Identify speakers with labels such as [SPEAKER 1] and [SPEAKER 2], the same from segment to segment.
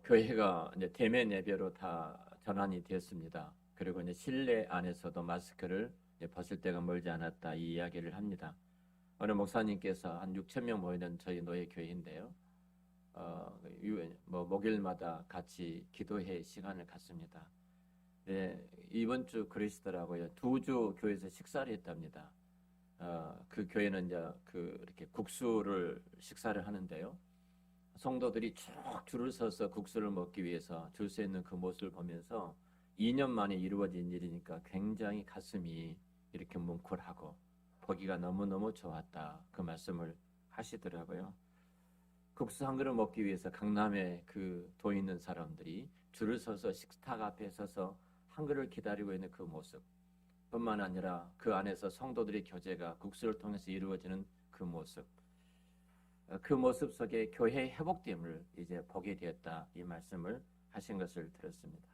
[SPEAKER 1] 교회가 이제 대면 예배로 다 전환이 되었습니다. 그리고 이제 실내 안에서도 마스크를 이제 벗을 때가 멀지 않았다 이 이야기를 합니다. 어느 목사님께서 한 6천 명 모이는 저희 노예 교회인데요. 목요일마다 같이 기도회 시간을 갖습니다. 네, 이번 주 그러시더라고요. 2주 교회에서 식사를 했답니다. 그 교회는 이제 이렇게 국수를 식사를 하는데요. 성도들이 쭉 줄을 서서 국수를 먹기 위해서 줄 서 있는 그 모습을 보면서 2년 만에 이루어진 일이니까 굉장히 가슴이 이렇게 뭉클하고 보기가 너무너무 좋았다. 그 말씀을 하시더라고요. 국수 한 그릇 먹기 위해서 강남에 그 도 있는 사람들이 줄을 서서 식탁 앞에 서서 한 그릇 기다리고 있는 그 모습 뿐만 아니라 그 안에서 성도들의 교제가 국수를 통해서 이루어지는 그 모습, 그 모습 속에 교회의 회복됨을 이제 보게 되었다 이 말씀을 하신 것을 들었습니다.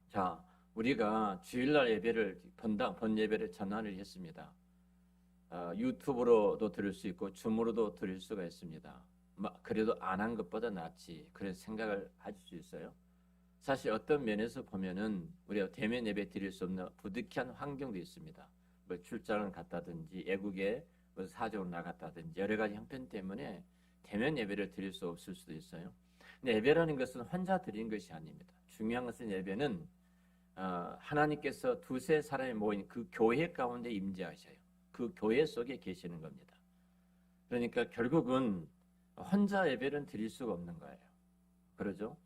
[SPEAKER 1] 자, 우리가 주일날 예배를 본 예배를 전환을 했습니다. 유튜브로도 들을 수 있고 줌으로도 들을 수가 있습니다. 그래도 안 한 것보다 낫지 그런 생각을 하실 수 있어요. 사실 어떤 면에서 보면은 우리가 대면 예배 드릴 수 없는 부득이한 환경도 있습니다. 뭐 출장을 갔다든지 외국에 사정으로 나갔다든지 여러 가지 형편 때문에 대면 예배를 드릴 수 없을 수도 있어요. 근데 예배라는 것은 혼자 드리는 것이 아닙니다. 중요한 것은 예배는 하나님께서 두세 사람이 모인 그 교회 가운데 임재하셔요. 그 교회 속에 계시는 겁니다. 그러니까 결국은 혼자 예배는 드릴 수가 없는 거예요. 그러죠?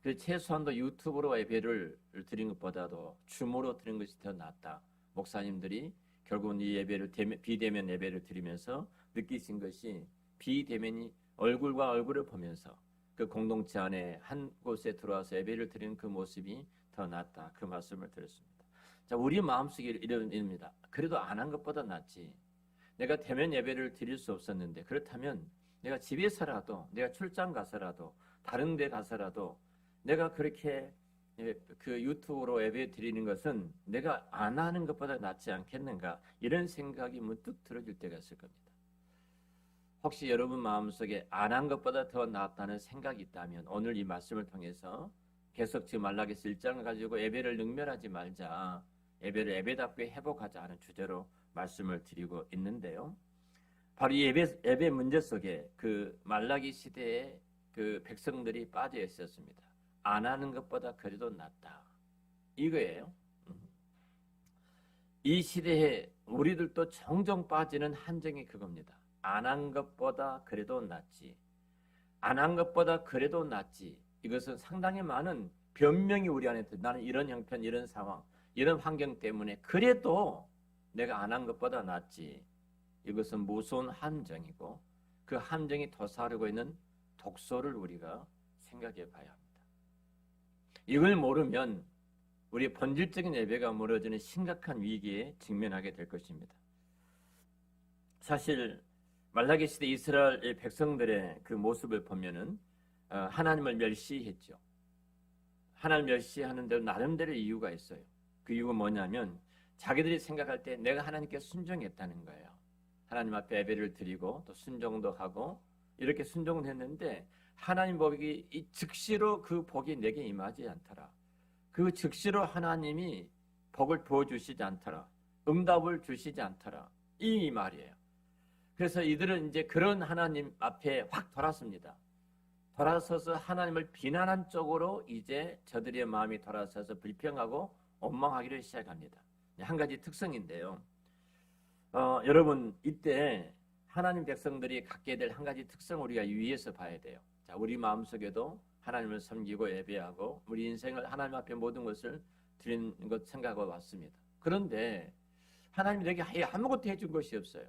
[SPEAKER 1] 그래서 최소한도 유튜브로 예배를 드린 것보다도 줌으로 드린 것이 더 낫다. 목사님들이 결국은 이 예배를 비대면 예배를 드리면서 느끼신 것이 비대면이 얼굴과 얼굴을 보면서 그 공동체 안에 한 곳에 들어와서 예배를 드리는 그 모습이 더 낫다. 그 말씀을 드렸습니다. 자, 우리 마음속에 이런 일입니다. 그래도 안 한 것보다 낫지. 내가 대면 예배를 드릴 수 없었는데 그렇다면 내가 집에서라도 내가 출장 가서라도 다른 데 가서라도 내가 그렇게 그 유튜브로 예배 드리는 것은 내가 안 하는 것보다 낫지 않겠는가 이런 생각이 문득 들어질 때가 있을 겁니다. 혹시 여러분 마음속에 안 한 것보다 더 낫다는 생각이 있다면 오늘 이 말씀을 통해서 계속 지금 말라기서 1장을 가지고 예배를 능멸하지 말자, 예배를 예배답게 회복하자 하는 주제로 말씀을 드리고 있는데요. 바로 이 예배 문제 속에 그 말라기 시대에 그 백성들이 빠져 있었습니다. 안 하는 것보다 그래도 낫다. 이거예요. 이 시대에 우리들도 종종 빠지는 한정이 그겁니다. 안 한 것보다 그래도 낫지. 안 한 것보다 그래도 낫지. 이것은 상당히 많은 변명이 우리 안에 들어요. 나는 이런 형편, 이런 상황, 이런 환경 때문에 그래도 내가 안 한 것보다 낫지. 이것은 무서운 함정이고 그 함정이 도사르고 있는 독소를 우리가 생각해 봐야 합니다. 이걸 모르면 우리의 본질적인 예배가 무너지는 심각한 위기에 직면하게 될 것입니다. 사실 말라기 시대 이스라엘 백성들의 그 모습을 보면은 하나님을 멸시했죠. 하나님 멸시하는 대로 나름대로 이유가 있어요. 그 이유가 뭐냐면 자기들이 생각할 때 내가 하나님께 순종했다는 거예요. 하나님 앞에 예배를 드리고 또 순종도 하고 이렇게 순종을 했는데 하나님 복이 즉시로 그 복이 내게 임하지 않더라. 그 즉시로 하나님이 복을 부어주시지 않더라. 응답을 주시지 않더라. 이 말이에요. 그래서 이들은 이제 그런 하나님 앞에 확 돌았습니다. 돌아서서 하나님을 비난한 쪽으로 이제 저들의 마음이 돌아서서 불평하고 원망하기를 시작합니다. 한 가지 특성인데요. 여러분 이때 하나님 백성들이 갖게 될 한 가지 특성을 우리가 유의해서 봐야 돼요. 자, 우리 마음속에도 하나님을 섬기고 예배하고 우리 인생을 하나님 앞에 모든 것을 드리는 것 생각하고 왔습니다. 그런데 하나님이 내게 아무것도 해준 것이 없어요.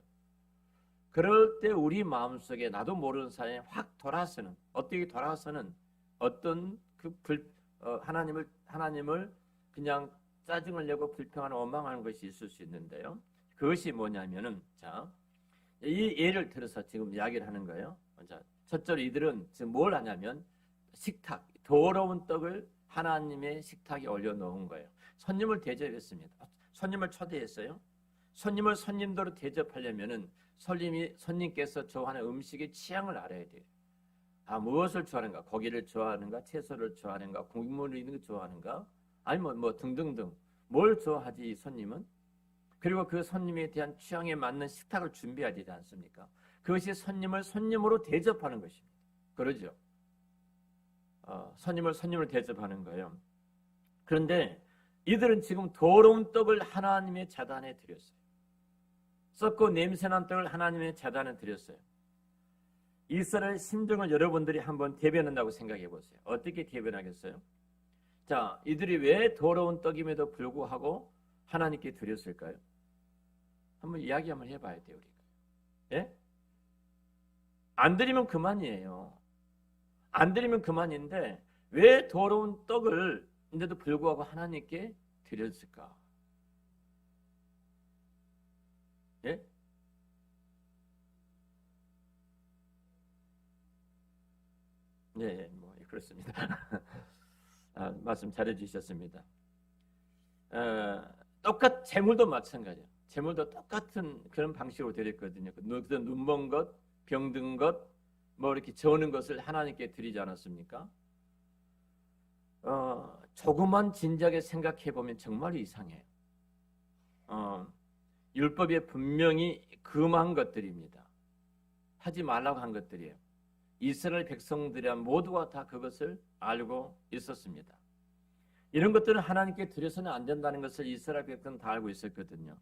[SPEAKER 1] 그럴 때 우리 마음속에 나도 모르는 사이에 확 돌아서는 어떻게 돌아서는 어떤 하나님을 그냥 짜증을 내고 불평하는 원망하는 것이 있을 수 있는데요. 그것이 뭐냐면은 자, 이 예를 들어서 지금 이야기를 하는 거예요. 자, 첫째로 이들은 지금 뭘 하냐면 식탁, 더러운 떡을 하나님의 식탁에 올려놓은 거예요. 손님을 대접했습니다. 손님을 초대했어요. 손님을 손님대로 대접하려면은 손님께서 좋아하는 음식의 취향을 알아야 돼요. 무엇을 좋아하는가? 고기를 좋아하는가? 채소를 좋아하는가? 국물을 있는 거 좋아하는가? 아니면 뭐 등등등. 뭘 좋아하지 이 손님은? 그리고 그 손님에 대한 취향에 맞는 식탁을 준비해야 되지 않습니까? 그것이 손님을 손님으로 대접하는 것입니다. 그러죠? 손님을 손님으로 대접하는 거예요. 그런데 이들은 지금 더러운 떡을 하나님의 제단에 드렸어요. 썩고 냄새난 떡을 하나님의 제단에 드렸어요. 이스라엘 심정을 여러분들이 한번 대변한다고 생각해 보세요. 어떻게 대변하겠어요? 자, 이들이 왜 더러운 떡임에도 불구하고 하나님께 드렸을까요? 한번 이야기 한번 해봐야 돼요, 우리가. 예? 안 드리면 그만이에요. 안 드리면 그만인데 왜 더러운 떡을 인데도 불구하고 하나님께 드렸을까? 예? 네, 뭐 그렇습니다. 말씀 잘해 주셨습니다. 재물도 마찬가지예요. 재물도 똑같은 그런 방식으로 드렸거든요. 눈 먼 것, 병든 것, 뭐 이렇게 저는 것을 하나님께 드리지 않았습니까? 조금만 진지하게 생각해 보면 정말 이상해요. 율법에 분명히 금한 것들입니다. 하지 말라고 한 것들이에요. 이스라엘 백성들이야 모두가 다 그것을 알고 있었습니다. 이런 것들은 하나님께 드려서는 안 된다는 것을 이스라엘 백성은 다 알고 있었거든요.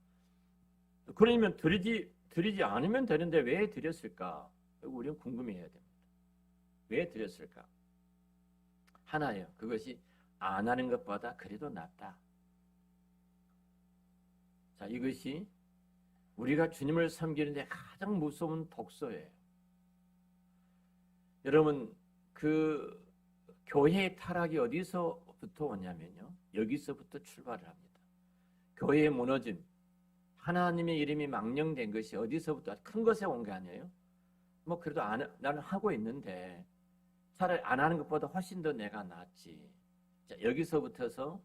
[SPEAKER 1] 그러면 드리지 않으면 되는데 왜 드렸을까? 우리는 궁금해해야 됩니다. 왜 드렸을까? 하나예요. 그것이 안 하는 것보다 그래도 낫다. 자, 이것이 우리가 주님을 섬기는데 가장 무서운 독소예요. 여러분, 그 교회의 타락이 어디서부터 오냐면요. 여기서부터 출발을 합니다. 교회의 무너짐, 하나님의 이름이 망령된 것이 어디서부터 큰 것에 온 게 아니에요. 뭐 그래도 나는 하고 있는데 차라리 안 하는 것보다 훨씬 더 내가 낫지. 자, 여기서부터서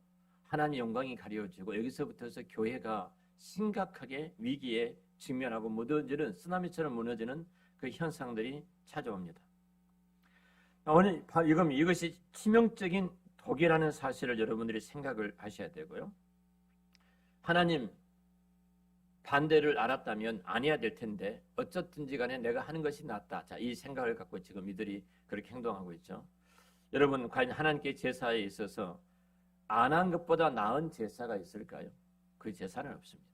[SPEAKER 1] 하나님 영광이 가려지고 여기서부터서 교회가 심각하게 위기에 직면하고 무너지는 쓰나미처럼 무너지는 그 현상들이 찾아옵니다. 오늘 이것이 치명적인 독이라는 사실을 여러분들이 생각을 하셔야 되고요. 하나님 반대를 알았다면 안 해야 될 텐데 어쨌든지 간에 내가 하는 것이 낫다. 자, 이 생각을 갖고 지금 이들이 그렇게 행동하고 있죠. 여러분, 과연 하나님께 제사에 있어서 안 한 것보다 나은 제사가 있을까요? 그 제사는 없습니다.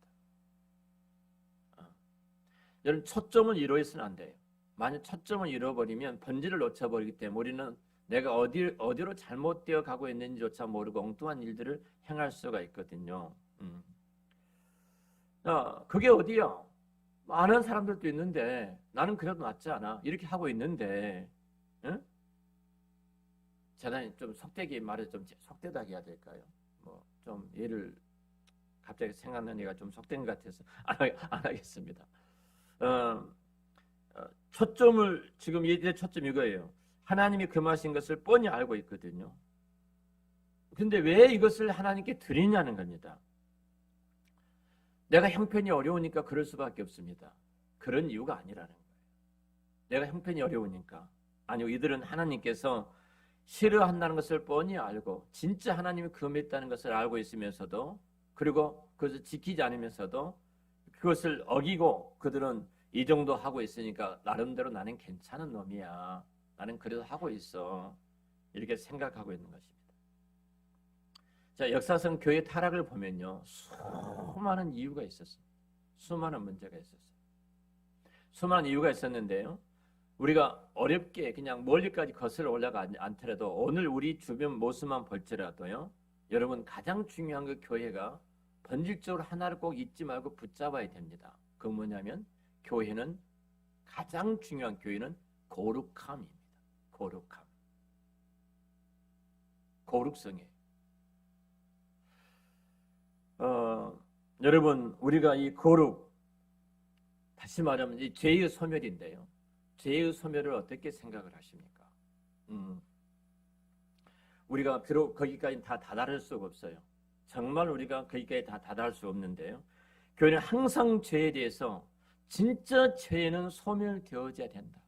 [SPEAKER 1] 여러분, 초점을 잃어서는 안 돼요. 만약 초점을 잃어버리면 본질을 놓쳐버리기 때문에 우리는 내가 어디로 잘못되어 가고 있는지조차 모르고 엉뚱한 일들을 행할 수가 있거든요. 그게 어디야? 아는 사람들도 있는데 나는 그래도 낫지 않아. 이렇게 하고 있는데, 응? 재단이 좀 속되게 말해서 좀 속되다게 해야 될까요? 뭐 좀 예를 갑자기 생각나는 얘가 좀 속된 것 같아서 안 하겠습니다. 초점을 지금 얘기의 초점 이거예요. 하나님이 금하신 것을 뻔히 알고 있거든요. 근데 왜 이것을 하나님께 드리냐는 겁니다. 내가 형편이 어려우니까 그럴 수밖에 없습니다. 그런 이유가 아니라는 거예요. 내가 형편이 어려우니까. 아니요, 이들은 하나님께서 싫어한다는 것을 뻔히 알고 진짜 하나님이 금했다는 것을 알고 있으면서도 그리고 그것을 지키지 않으면서도 그것을 어기고 그들은 이 정도 하고 있으니까 나름대로 나는 괜찮은 놈이야. 나는 그래도 하고 있어. 이렇게 생각하고 있는 것입니다. 자, 역사상 교회 타락을 보면요. 수많은 이유가 있었어요. 수많은 문제가 있었어요. 수많은 이유가 있었는데요. 우리가 어렵게 그냥 멀리까지 거슬러 올라가지 않더라도 오늘 우리 주변 모습만 볼지라도요. 여러분 가장 중요한 그 교회가 본질적으로 하나를 꼭 잊지 말고 붙잡아야 됩니다. 그 뭐냐면 교회는 가장 중요한 교회는 거룩함입니다. 거룩함. 거룩성이에요. 여러분 우리가 이 거룩 다시 말하면 이 죄의 소멸인데요. 죄의 소멸을 어떻게 생각을 하십니까? 우리가 비록 거기까지 다 다다를 수가 없어요. 정말 우리가 거기까지 다 다다를 수 없는데요. 교회는 항상 죄에 대해서 진짜 죄는 소멸되어져야 된다.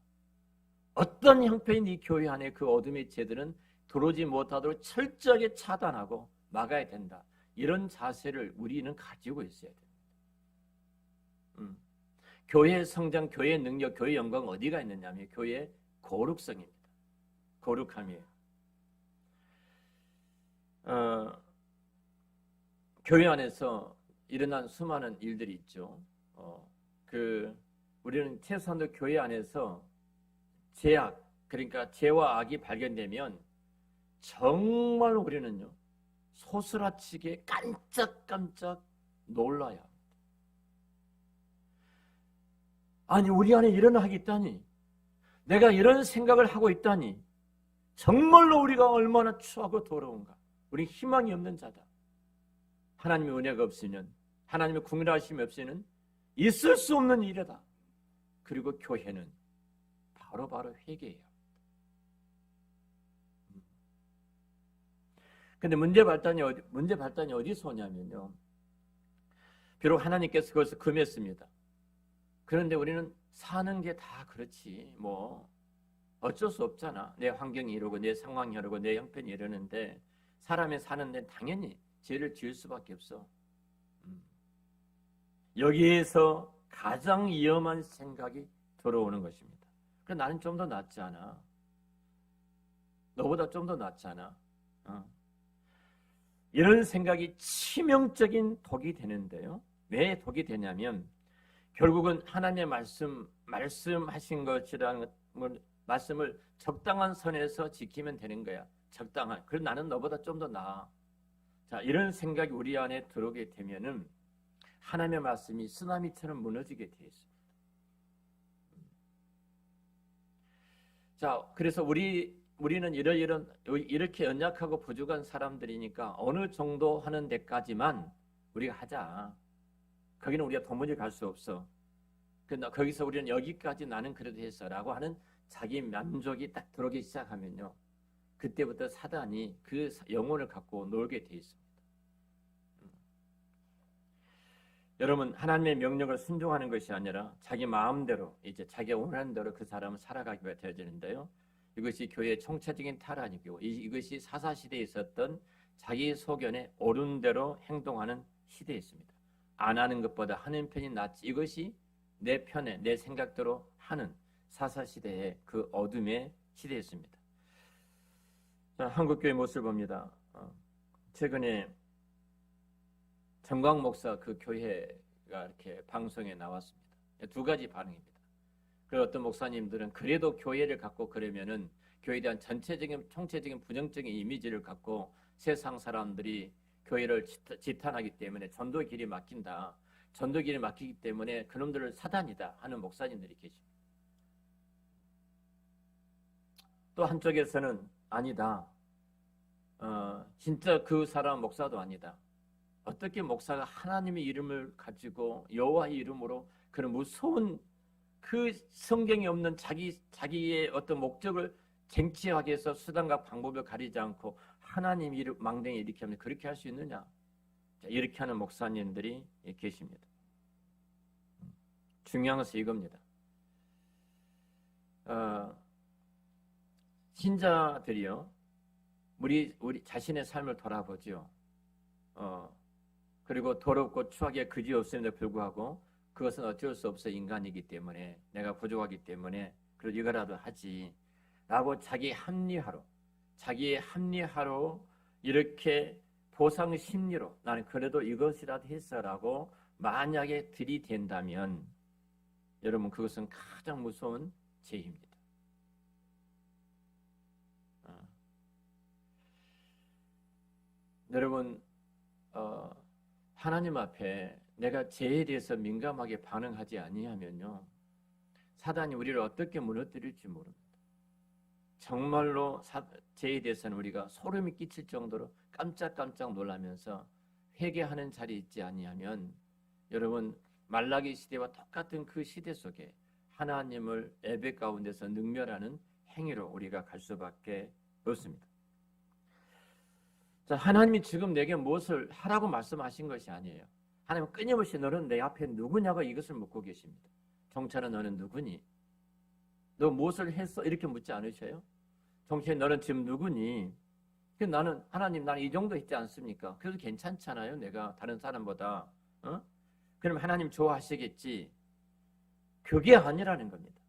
[SPEAKER 1] 어떤 형편인 이 교회 안에 그 어둠의 죄들은 들어오지 못하도록 철저하게 차단하고 막아야 된다. 이런 자세를 우리는 가지고 있어야 됩니다. 교회의 성장, 교회의 능력, 교회의 영광 어디가 있느냐면 교회의 거룩성입니다. 거룩함이에요. 교회 안에서 일어난 수많은 일들이 있죠. 우리는 최소한도 교회 안에서 죄악, 그러니까 죄와 악이 발견되면 정말 우리는요, 소스라치게 깜짝깜짝 놀라야 합니다. 아니, 우리 안에 이런 악이 있다니, 내가 이런 생각을 하고 있다니, 정말로 우리가 얼마나 추하고 더러운가. 우리 희망이 없는 자다. 하나님의 은혜가 없으면, 하나님의 국률하심이 없이는 있을 수 없는 일이다. 그리고 교회는 바로바로 회개해야 합니다. 근데 문제 발단이 어디서 오냐면요, 비록 하나님께서 그것을 금했습니다. 그런데 우리는 사는 게 다 그렇지, 뭐 어쩔 수 없잖아. 내 환경이 이러고 내 상황이 이러고 내 형편이 이러는데 사람이 사는데 당연히 죄를 지을 수밖에 없어. 여기에서 가장 위험한 생각이 들어오는 것입니다. 그래, 나는 좀 더 낫지 않아? 너보다 좀 더 낫지 않아? 이런 생각이 치명적인 독이 되는데요. 왜 독이 되냐면 결국은 하나님의 말씀하신 것이라는 말씀을 적당한 선에서 지키면 되는 거야. 적당한. 그래서 나는 너보다 좀 더 나아. 자, 이런 생각이 우리 안에 들어오게 되면은 하나님의 말씀이 쓰나미처럼 무너지게 되어 있습니다. 자, 그래서 우리는 이렇게 연약하고 부족한 사람들이니까 어느 정도 하는 데까지만 우리가 하자. 거기는 우리가 도무지 갈 수 없어. 거기서 우리는 여기까지 나는 그래도 했어라고 하는 자기 만족이 딱 들어오기 시작하면요, 그때부터 사단이 그 영혼을 갖고 놀게 돼 있습니다. 여러분, 하나님의 명령을 순종하는 것이 아니라 자기 마음대로 이제 자기가 원하는 대로 그 사람을 살아가기가 되어야 되는데요. 이것이 교회의 총체적인 타락이고 이것이 사사시대에 있었던 자기 소견에 옳은 대로 행동하는 시대였습니다. 안 하는 것보다 하는 편이 낫지. 이것이 내 편에 내 생각대로 하는 사사시대의 그 어둠의 시대였습니다. 자, 한국교회 모습을 봅니다. 최근에 정광 목사 그 교회가 이렇게 방송에 나왔습니다. 두 가지 반응입니다. 그리고 어떤 목사님들은 그래도 교회를 갖고 그러면은 교회에 대한 전체적인 총체적인 부정적인 이미지를 갖고 세상 사람들이 교회를 지탄하기 때문에 전도 길이 막힌다. 전도 길이 막히기 때문에 그놈들을 사단이다 하는 목사님들이 계십니다. 또 한쪽에서는 아니다. 진짜 그 사람 목사도 아니다. 어떻게 목사가 하나님의 이름을 가지고 여호와의 이름으로 그런 무서운 그 성경에 없는 자기의 어떤 목적을 쟁취하기 위해서 수단과 방법을 가리지 않고 하나님 이름 망령에 이렇게 하면 그렇게 할 수 있느냐? 자, 이렇게 하는 목사님들이 계십니다. 중요한 것은 이겁니다. 신자들이요, 우리 자신의 삶을 돌아보죠. 그리고 더럽고 추하게 그지없음에도 불구하고 그것은 어쩔 수 없어 인간이기 때문에 내가 부족하기 때문에 그래도 이거라도 하지 라고 자기의 합리화로 이렇게 보상 심리로 나는 그래도 이것이라도 했어라고 만약에 들이댄다면 여러분, 그것은 가장 무서운 죄입니다. 여러분, 하나님 앞에 내가 죄에 대해서 민감하게 반응하지 아니하면요, 사단이 우리를 어떻게 무너뜨릴지 모릅니다. 정말로 죄에 대해서는 우리가 소름이 끼칠 정도로 깜짝깜짝 놀라면서 회개하는 자리에 있지 아니하면 여러분, 말라기 시대와 똑같은 그 시대 속에 하나님을 예배 가운데서 능멸하는 행위로 우리가 갈 수밖에 없습니다. 자, 하나님이 지금 내게 무엇을 하라고 말씀하신 것이 아니에요. 하나님은 끊임없이 너는 내 앞에 누구냐고 이것을 묻고 계십니다. 정찰은 너는 누구니? 너 무엇을 했어? 이렇게 묻지 않으셔요? 동시에 너는 지금 누구니? 나는 하나님 나는 이 정도 했지 않습니까? 그래도 괜찮잖아요. 내가 다른 사람보다. 그럼 하나님 좋아하시겠지. 그게 아니라는 겁니다.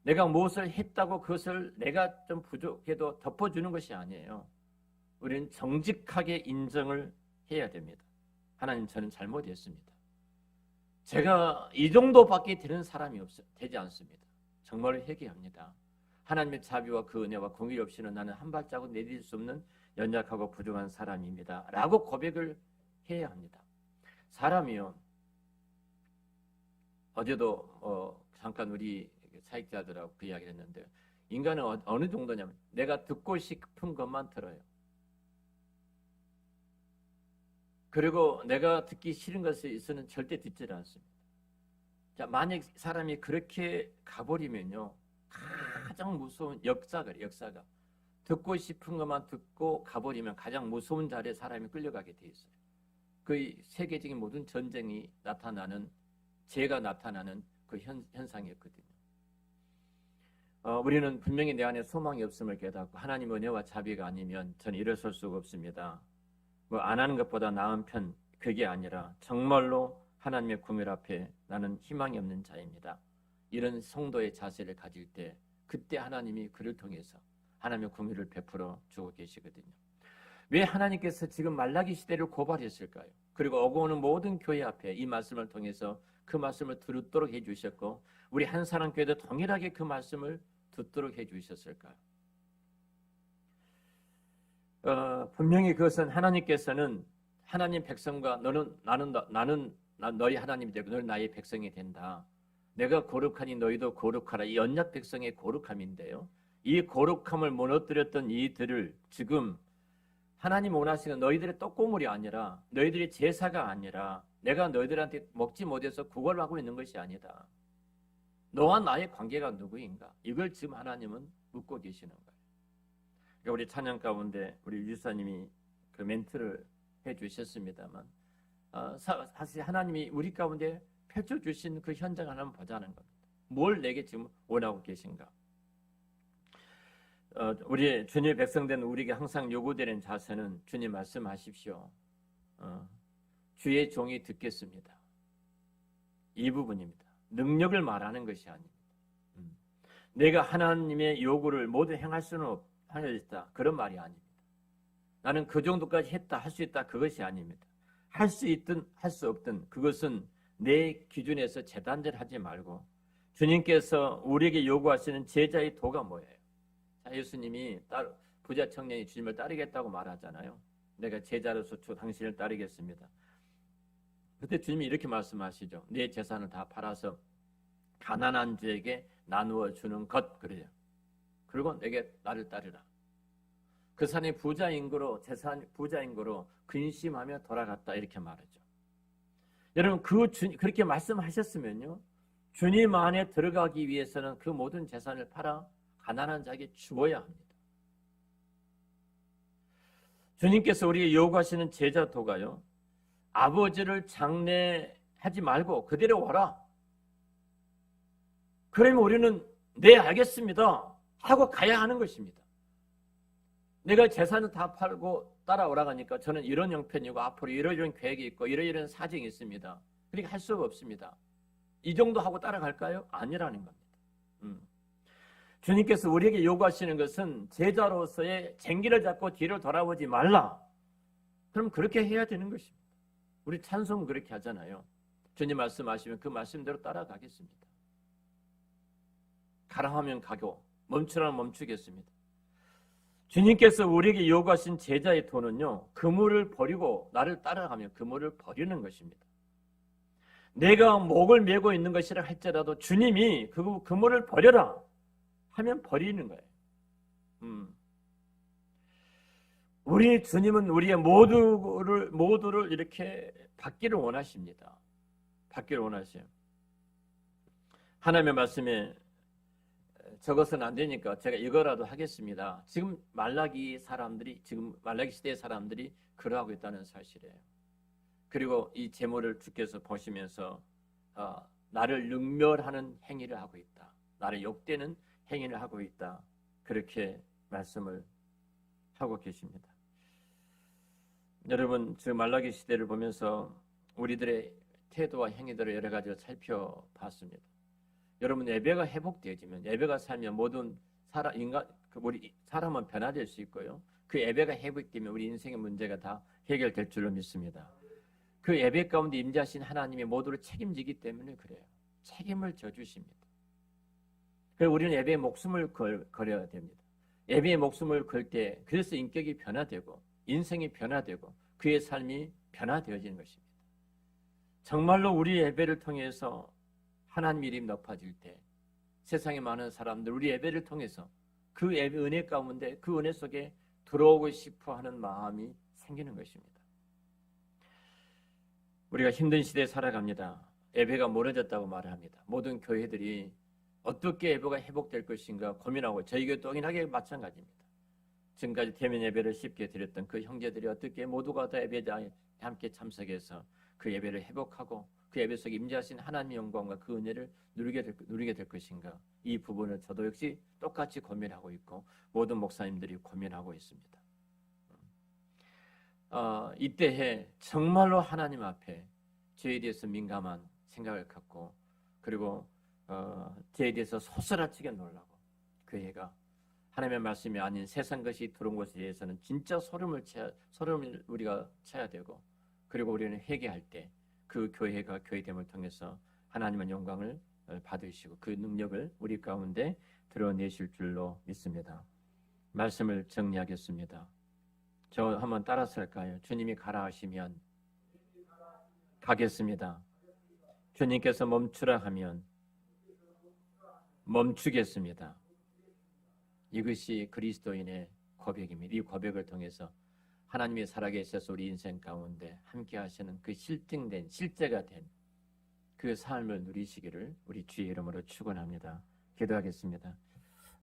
[SPEAKER 1] 내가 무엇을 했다고 그것을 내가 좀 부족해도 덮어주는 것이 아니에요. 우리는 정직하게 인정을 해야 됩니다. 하나님 저는 잘못했습니다. 제가 이 정도밖에 되는 사람이 되지 않습니다. 정말 회개합니다. 하나님의 자비와 그 은혜와 공의 없이는 나는 한 발자국 내딜 수 없는 연약하고 부족한 사람입니다. 라고 고백을 해야 합니다. 사람이요. 어제도 잠깐 우리 사역자들하고 그 이야기를 했는데 인간은 어느 정도냐면 내가 듣고 싶은 것만 들어요. 그리고 내가 듣기 싫은 것에 있어서는 절대 듣지 않습니다. 자, 만약 사람이 그렇게 가버리면요. 가장 무서운 역사가 듣고 싶은 것만 듣고 가버리면 가장 무서운 자리에 사람이 끌려가게 돼 있어요. 그 세계적인 모든 전쟁이 나타나는 죄가 나타나는 그 현상이었거든요. 우리는 분명히 내 안에 소망이 없음을 깨닫고 하나님 은혜와 자비가 아니면 저는 일어설 수가 없습니다. 뭐 안 하는 것보다 나은 편 그게 아니라 정말로 하나님의 구별 앞에 나는 희망이 없는 자입니다. 이런 성도의 자세를 가질 때 그때 하나님이 그를 통해서 하나님의 구별을 베풀어 주고 계시거든요. 왜 하나님께서 지금 말라기 시대를 고발했을까요? 그리고 오고 오는 모든 교회 앞에 이 말씀을 통해서 그 말씀을 듣도록 해주셨고 우리 한사랑교회도 동일하게 그 말씀을 듣도록 해주셨을까요? 분명히 그것은 하나님께서는 하나님 백성과 나는 너희 하나님이 되고 너희 나의 백성이 된다. 내가 거룩하니 너희도 거룩하라. 이 언약 백성의 거룩함인데요. 이 거룩함을 무너뜨렸던 이들을 지금 하나님 원하시는 너희들의 떡고물이 아니라 너희들의 제사가 아니라 내가 너희들한테 먹지 못해서 구걸하고 있는 것이 아니다. 너와 나의 관계가 누구인가? 이걸 지금 하나님은 묻고 계시는 거예요. 그러니까 우리 찬양 가운데 우리 유사님이 그 멘트를 해주셨습니다만 사실 하나님이 우리 가운데 펼쳐주신 그 현장을 한번 보자는 겁니다. 뭘 내게 지금 원하고 계신가? 우리 주님의 백성된 우리에게 항상 요구되는 자세는 주님 말씀하십시오. 주의 종이 듣겠습니다. 이 부분입니다. 능력을 말하는 것이 아닙니다. 내가 하나님의 요구를 모두 행할 수는 하였다. 그런 말이 아닙니다. 나는 그 정도까지 했다, 할 수 있다. 그것이 아닙니다. 할 수 있든 할 수 없든 그것은 내 기준에서 재단절하지 말고 주님께서 우리에게 요구하시는 제자의 도가 뭐예요? 자, 예수님이 부자 청년이 주님을 따르겠다고 말하잖아요. 내가 제자로서 당신을 따르겠습니다. 그때 주님이 이렇게 말씀하시죠. 내 재산을 다 팔아서 가난한 자에게 나누어 주는 것 그래요. 그리고 내게 나를 따르라. 그 사람이 부자인 거로 근심하며 돌아갔다 이렇게 말하죠. 여러분 그렇게 말씀하셨으면요. 주님 안에 들어가기 위해서는 그 모든 재산을 팔아 가난한 자에게 주어야 합니다. 주님께서 우리에게 요구하시는 제자도가요. 아버지를 장례하지 말고 그대로 와라. 그러면 우리는 네 알겠습니다 하고 가야 하는 것입니다. 내가 재산을 다 팔고 따라오라 하니까 저는 이런 형편이고 앞으로 이런 계획이 있고 이런 사정이 있습니다. 그렇게 할 수가 없습니다. 이 정도 하고 따라갈까요? 아니라는 겁니다. 주님께서 우리에게 요구하시는 것은 제자로서의 쟁기를 잡고 뒤를 돌아보지 말라. 그럼 그렇게 해야 되는 것입니다. 우리 찬송은 그렇게 하잖아요. 주님 말씀하시면 그 말씀대로 따라가겠습니다. 가라 하면 가고 멈추라면 멈추겠습니다. 주님께서 우리에게 요구하신 제자의 도는요. 그물을 버리고 나를 따라가면 그물을 버리는 것입니다. 내가 목을 메고 있는 것이라 할지라도 주님이 그 그물을 버려라 하면 버리는 거예요. 우리 주님은 우리의 모두를 이렇게 받기를 원하십니다. 받기를 원하세요. 하나님의 말씀에 저것은 안 되니까 제가 이거라도 하겠습니다. 지금 말라기 시대의 사람들이 그러하고 있다는 사실이에요. 그리고 이 제물을 주께서 보시면서 나를 능멸하는 행위를 하고 있다. 나를 욕되는 행위를 하고 있다. 그렇게 말씀을 하고 계십니다. 여러분, 저 말라기 시대를 보면서 우리들의 태도와 행위들을 여러 가지로 살펴봤습니다. 여러분, 예배가 회복되어지면, 예배가 살면 모든 우리 사람은 변화될 수 있고요. 그 예배가 회복되면 우리 인생의 문제가 다 해결될 줄로 믿습니다. 그 예배 가운데 임재하신 하나님이 모두를 책임지기 때문에 그래요. 책임을 져주십니다. 그래서 우리는 예배에 목숨을 걸어야 됩니다. 예배에 목숨을 걸 때 그래서 인격이 변화되고 인생이 변화되고 그의 삶이 변화되어지는 것입니다. 정말로 우리 예배를 통해서 하나님 이름이 높아질 때 세상에 많은 사람들 우리 예배를 통해서 그 예배 은혜 가운데 그 은혜 속에 들어오고 싶어 하는 마음이 생기는 것입니다. 우리가 힘든 시대에 살아갑니다. 예배가 멀어졌다고 말합니다. 모든 교회들이 어떻게 예배가 회복될 것인가 고민하고 저희 교회 동일하게 마찬가지입니다. 지금까지 대면 예배를 쉽게 드렸던 그 형제들이 어떻게 모두가 다 예배에 함께 참석해서 그 예배를 회복하고 그 예배 속에 임재하신 하나님의 영광과 그 은혜를 누리게 될 것인가, 이 부분을 저도 역시 똑같이 고민하고 있고 모든 목사님들이 고민하고 있습니다. 이때에 정말로 하나님 앞에 죄에 대해서 민감한 생각을 갖고 그리고 죄에 대해서 소스라치게 놀라고 그 해가 하나님의 말씀이 아닌 세상 것이 들어온 것에 대해서는 진짜 소름을 우리가 쳐야 되고 그리고 우리는 회개할 때 그 교회가 교회됨을 통해서 하나님의 영광을 받으시고 그 능력을 우리 가운데 드러내실 줄로 믿습니다. 말씀을 정리하겠습니다. 저 한번 따라서 할까요? 주님이 가라 하시면 가겠습니다. 주님께서 멈추라 하면 멈추겠습니다. 이것이 그리스도인의 고백입니다. 이 고백을 통해서 하나님이 살아계셔서 우리 인생 가운데 함께 하시는 그 실증된 실제가 된 그 삶을 누리시기를 우리 주의 이름으로 축원합니다. 기도하겠습니다.